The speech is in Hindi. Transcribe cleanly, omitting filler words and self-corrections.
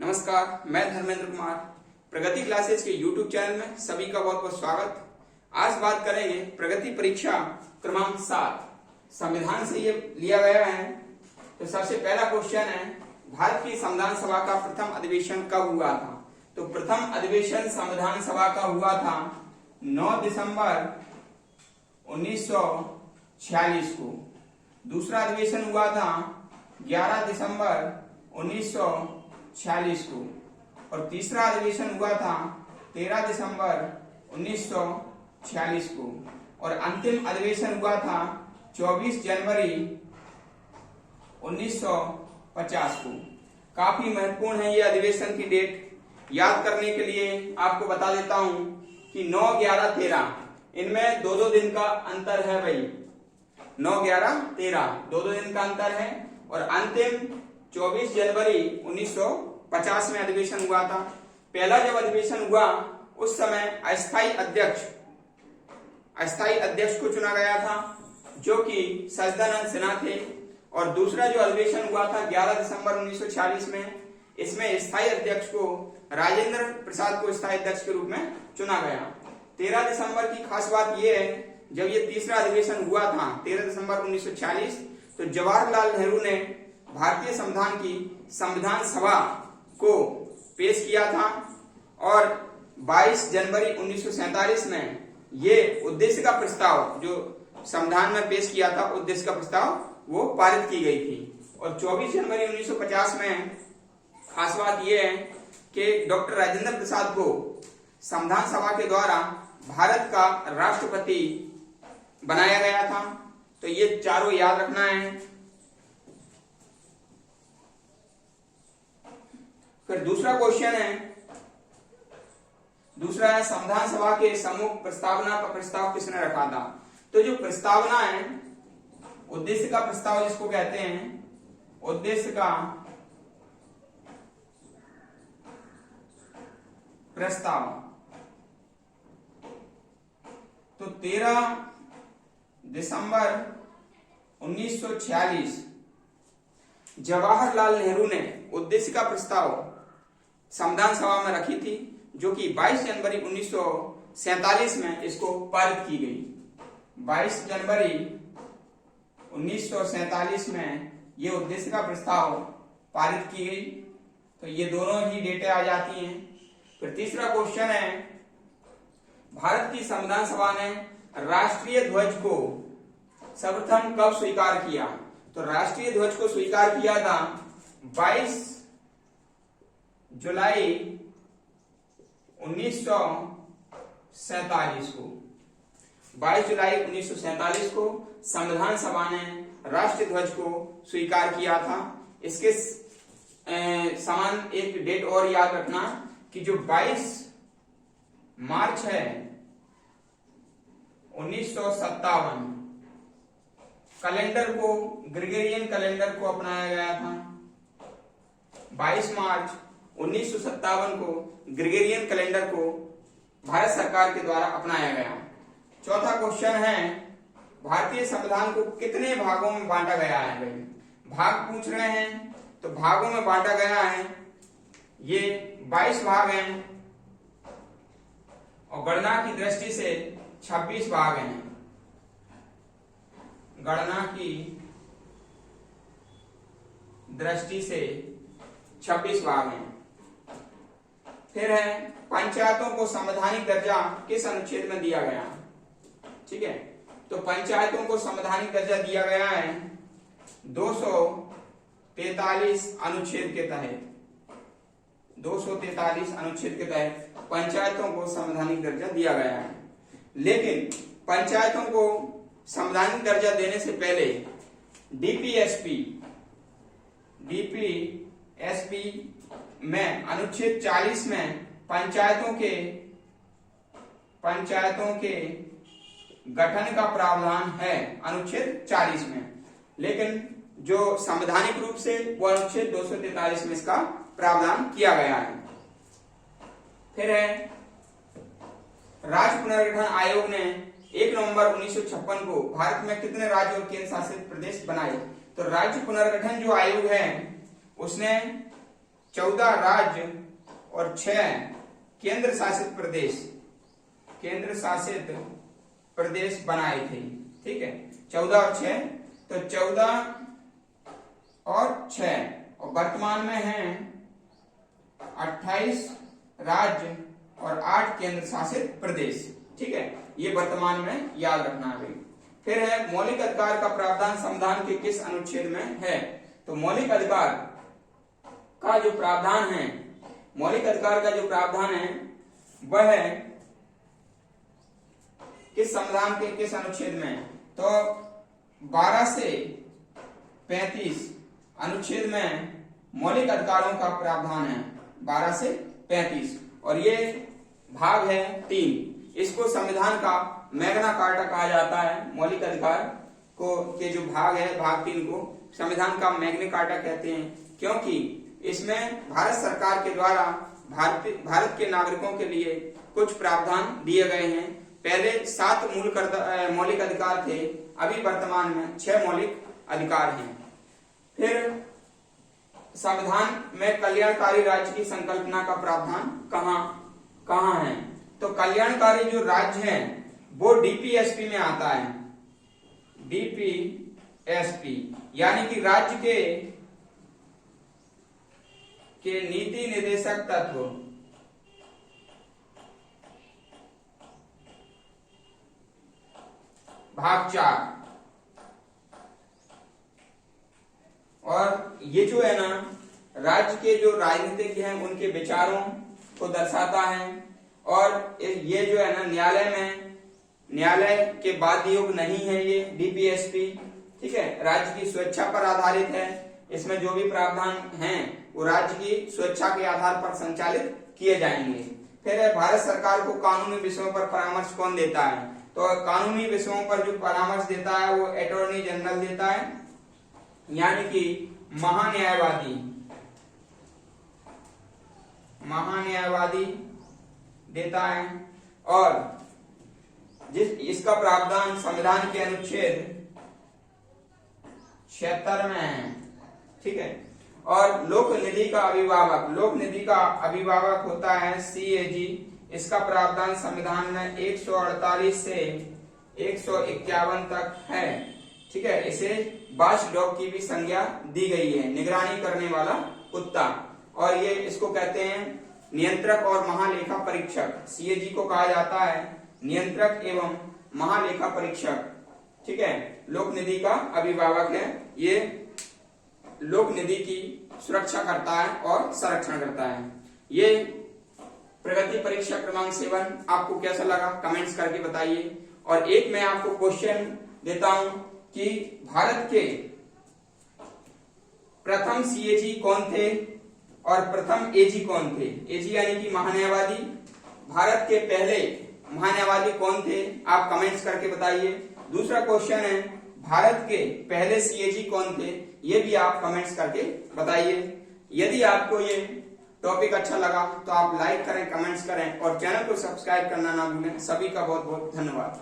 नमस्कार, मैं धर्मेंद्र कुमार। प्रगति क्लासेस के YouTube चैनल में सभी का बहुत बहुत स्वागत। आज बात करेंगे प्रगति परीक्षा क्रमांक 7 संविधान से ये लिया गया है। तो सबसे पहला क्वेश्चन है, भारत की संविधान सभा का प्रथम अधिवेशन कब हुआ था? तो प्रथम अधिवेशन संविधान सभा का हुआ था 9 दिसंबर 1946 को। दूसरा अधिवेशन हुआ था 11 दिसंबर 1946 को और तीसरा अधिवेशन हुआ था 13 दिसंबर 1946 को और अंतिम अधिवेशन हुआ था 24 जनवरी 1950 को। काफी महत्वपूर्ण है ये अधिवेशन की डेट। याद करने के लिए आपको बता देता हूं कि 9, 11, 13 इनमें दो दिन का अंतर है भाई। 9, 11, 13 दो दिन का अंतर है और अंतिम 24 जनवरी 1950 में अधिवेशन हुआ था। पहला जब अधिवेशन हुआ उस समय अस्थायी अध्यक्ष को चुना गया था जो कि सच्चिदानंद सिन्हा थे और दूसरा जो अधिवेशन हुआ था 11 दिसंबर 1946 में, इसमें स्थायी अध्यक्ष को राजेंद्र प्रसाद को स्थायी अध्यक्ष के रूप में चुना गया। 13 दिसंबर की खास बात यह है, जब ये तीसरा अधिवेशन हुआ था 13 दिसंबर 1946 तो जवाहरलाल नेहरू ने भारतीय संविधान की संविधान सभा को पेश किया था और 22 जनवरी 1947 में ये उद्देश्य का प्रस्ताव जो संविधान में पेश किया था, उद्देश्य का प्रस्ताव वो पारित की गई थी। और 24 जनवरी 1950 में खास बात यह है कि डॉक्टर राजेंद्र प्रसाद को संविधान सभा के द्वारा भारत का राष्ट्रपति बनाया गया था। तो ये चारों याद रखना है। फिर दूसरा क्वेश्चन है, संविधान सभा के सम्मुख प्रस्तावना का प्रस्ताव किसने रखा था? तो जो प्रस्तावना है, उद्देश्य का प्रस्ताव जिसको कहते हैं, उद्देश्य का प्रस्ताव, तो 13 दिसंबर 1946 जवाहरलाल नेहरू ने उद्देश्य का प्रस्ताव संविधान सभा में रखी थी जो कि 22 जनवरी 1947 में इसको पारित की गई। 22 जनवरी 1947 में ये उद्देश्य का प्रस्ताव पारित की गई। तो ये दोनों ही डेटें आ जाती हैं। फिर तीसरा क्वेश्चन है, भारत की संविधान सभा ने राष्ट्रीय ध्वज को सर्वप्रथम कब स्वीकार किया? तो राष्ट्रीय ध्वज को स्वीकार किया था 22 जुलाई 1947 को। 22 जुलाई 1947 को संविधान सभा ने राष्ट्रीय ध्वज को स्वीकार किया था। इसके समान एक डेट और याद रखना कि जो 22 मार्च है 1957 कैलेंडर को, ग्रेगोरियन कैलेंडर को अपनाया गया था। 22 मार्च 1957 को ग्रेगोरियन कैलेंडर को भारत सरकार के द्वारा अपनाया गया। चौथा क्वेश्चन है, भारतीय संविधान को कितने भागों में बांटा गया है? भाई भाग पूछ रहे हैं, तो भागों में बांटा गया है ये 22 भाग हैं और गणना की दृष्टि से 26 भाग हैं। गणना की दृष्टि से 26 भाग हैं। फिर है, पंचायतों को संवैधानिक दर्जा किस अनुच्छेद में दिया गया? ठीक है, तो पंचायतों को संवैधानिक दर्जा दिया गया है 243 अनुच्छेद के तहत। 243 अनुच्छेद के तहत पंचायतों को संवैधानिक दर्जा दिया गया है। लेकिन पंचायतों को संवैधानिक दर्जा देने से पहले डीपीएसपी में अनुच्छेद 40 में पंचायतों के गठन का प्रावधान है, अनुच्छेद 40 में। लेकिन जो संवैधानिक रूप से वो अनुच्छेद 243 में इसका प्रावधान किया गया है। फिर है, राज्य पुनर्गठन आयोग ने 1 नवंबर 1956 को भारत में कितने राज्य और केंद्र शासित प्रदेश बनाए? तो राज्य पुनर्गठन जो आयोग है उसने 14 राज्य और 6 केंद्र शासित प्रदेश बनाए थे। ठीक है, 14 और 6, तो 14 और 6, और वर्तमान में हैं 28 राज्य और 8 केंद्र शासित प्रदेश। ठीक है, ये वर्तमान में याद रखना है। फिर है मौलिक अधिकार का प्रावधान संविधान के किस अनुच्छेद में है? तो मौलिक अधिकार का जो प्रावधान है, मौलिक अधिकार का जो प्रावधान है वह है किस संविधान के किस अनुच्छेद में? तो 12 से 35 अनुच्छेद में मौलिक अधिकारों का प्रावधान है, 12 से 35, और ये भाग है 3। इसको संविधान का मैग्ना कार्टा कहा जाता है। मौलिक अधिकार को के जो भाग है, भाग 3 को संविधान का मैग्ना कार्टा कहते हैं, क्योंकि इसमें भारत सरकार के द्वारा भारत के नागरिकों के लिए कुछ प्रावधान दिए गए हैं। पहले 7 मौलिक अधिकार थे, अभी वर्तमान में 6 मौलिक अधिकार हैं। फिर संविधान में कल्याणकारी राज्य की संकल्पना का प्रावधान कहाँ है? तो कल्याणकारी जो राज्य है वो डीपीएसपी में आता है। डीपीएसपी यानी कि राज्य के नीति निर्देशक तत्व, भाग 4। और ये जो है ना, राज्य के जो राजनीतिज्ञ हैं उनके विचारों को दर्शाता है। और ये जो है ना, न्यायालय के बाध्य योग नहीं है ये डीपीएसपी। ठीक है, राज्य की स्वेच्छा पर आधारित है। इसमें जो भी प्रावधान हैं वो राज्य की स्वेच्छा के आधार पर संचालित किए जाएंगे। फिर भारत सरकार को कानूनी विषयों पर परामर्श कौन देता है? तो कानूनी विषयों पर जो परामर्श देता है वो अटॉर्नी जनरल देता है, यानी कि महान्यायवादी देता है। और इसका प्रावधान संविधान के अनुच्छेद 76 में है। ठीक है, और लोक निधि का अभिभावक होता है सीएजी। इसका प्रावधान संविधान में 148 से 151 तक है। ठीक है, इसे वॉच डॉग की भी संज्ञा दी गई है, निगरानी करने वाला कुत्ता। और ये इसको कहते हैं नियंत्रक और महालेखा परीक्षक। सीएजी को कहा जाता है नियंत्रक एवं महालेखा परीक्षक। ठीक है, लोक निधि का अभिभावक है। ये लोक निधि की सुरक्षा करता है और संरक्षण करता है। ये प्रगति परीक्षा क्रमांक 7 आपको कैसा लगा कमेंट्स करके बताइए। और एक मैं आपको क्वेश्चन देता हूं कि भारत के प्रथम सीएजी कौन थे और प्रथम एजी कौन थे? एजी यानी कि महान्यायवादी। भारत के पहले महान्यायवादी कौन थे? आप कमेंट्स करके बताइए। दूसरा क्वेश्चन है भारत के पहले सीएजी कौन थे? ये भी आप कमेंट्स करके बताइए। यदि आपको ये टॉपिक अच्छा लगा तो आप लाइक करें, कमेंट्स करें और चैनल को सब्सक्राइब करना ना भूलें। सभी का बहुत बहुत धन्यवाद।